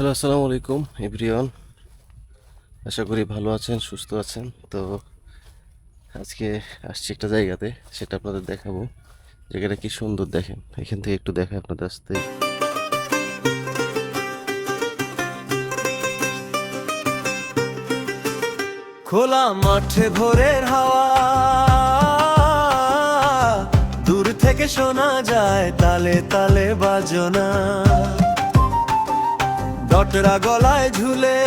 Hello, আসসালামু আলাইকুম everyone. আশা করি ভালো আছেন, সুস্থ আছেন। তো আজকে আসছি একটা জায়গাতে, সেটা আপনাদের দেখাবো। জায়গাটা কি সুন্দর দেখেন, এখান থেকে একটু দেখায় আপনাদের আসতে। খোলা মাঠে ভোরের হাওয়া, দূর থেকে শোনা যায় তালে তালে বাজনা। ডটরা গলায় ঝুলে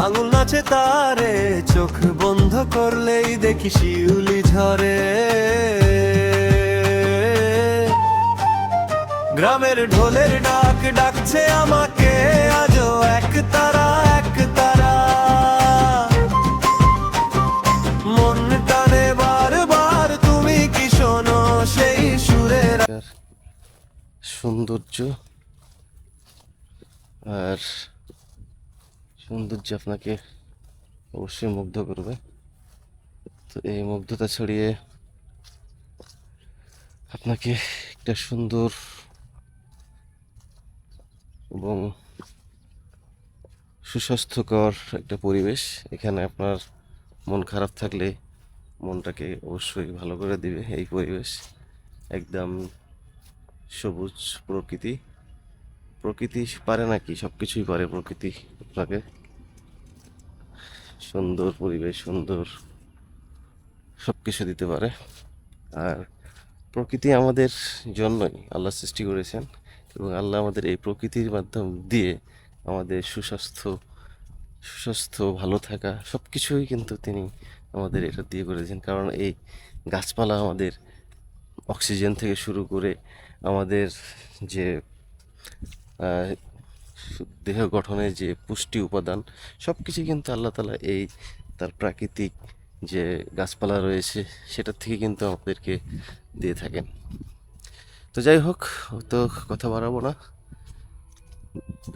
আঙুল নাচে তারে, চোখ বন্ধ করলেই দেখি শিউলি ঝরে। গ্রামের ঢোলের ডাক ডাকছে আমাকে, আজও এক তারা এক তারা। মন টানে বারবার, তুমি কি শোনো সেই সুরের আর সৌন্দর্য আর সৌন্দর্য আপনাকে অবশ্যই মুগ্ধ করবে। তো এই মুগ্ধতা ছড়িয়ে আপনাকে একটা সুন্দর এবং সুস্বাস্থ্যকর একটা পরিবেশ, এখানে আপনার মন খারাপ থাকলে মনটাকে অবশ্যই ভালো করে দিবে এই পরিবেশ। একদম সবুজ প্রকৃতি। প্রকৃতি পারে নাকি, সব কিছুই পারে প্রকৃতি আপনাকে। সুন্দর পরিবেশ, সুন্দর সব কিছু দিতে পারে। আর প্রকৃতি আমাদের জন্যই আল্লাহ সৃষ্টি করেছেন, এবং আল্লাহ আমাদের এই প্রকৃতির মাধ্যম দিয়ে আমাদের সুস্বাস্থ্য ভালো থাকা সব কিছুই কিন্তু তিনি আমাদের এটা দিয়ে করেছেন। কারণ এই গাছপালা আমাদের অক্সিজেন থেকে শুরু করে আমাদের যে আহ, দেহ গঠনের যে পুষ্টি উপাদান, সব কিছু কিন্তু আল্লাহ তাআলা এই তার প্রাকৃতিক যে গাছপালা রয়েছে সেটার থেকে কিন্তু আমাদেরকে দিয়ে থাকেন। তো যাই হোক, তো কথা বাড়াবো না।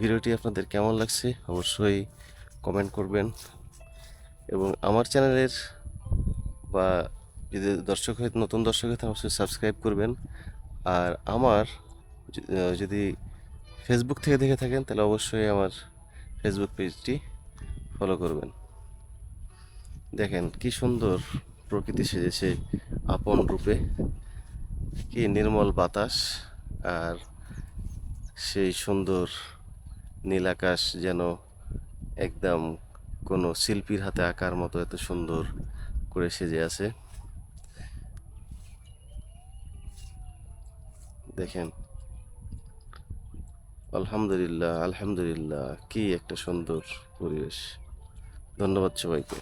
ভিডিওটি আপনাদের কেমন লাগছে অবশ্যই কমেন্ট করবেন, এবং আমার চ্যানেলের বা যদি দর্শক হয়ে নতুন দর্শক হয়ে অবশ্যই সাবস্ক্রাইব করবেন। আর আমার যদি ফেসবুক থেকে দেখে থাকেন তাহলে অবশ্যই আমার ফেসবুক পেজটি ফলো করবেন। দেখেন কি সুন্দর প্রকৃতি সেজেছে আপন রূপে, কি নির্মল বাতাস, আর সেই সুন্দর নীল আকাশ যেন একদম কোনো শিল্পীর হাতে আঁকার মতো এত সুন্দর করে সেজে আছে। দেখেন, আলহামদুলিল্লাহ আলহামদুলিল্লাহ, কি একটা সুন্দর পরিবেশ। ধন্যবাদ সবাইকে।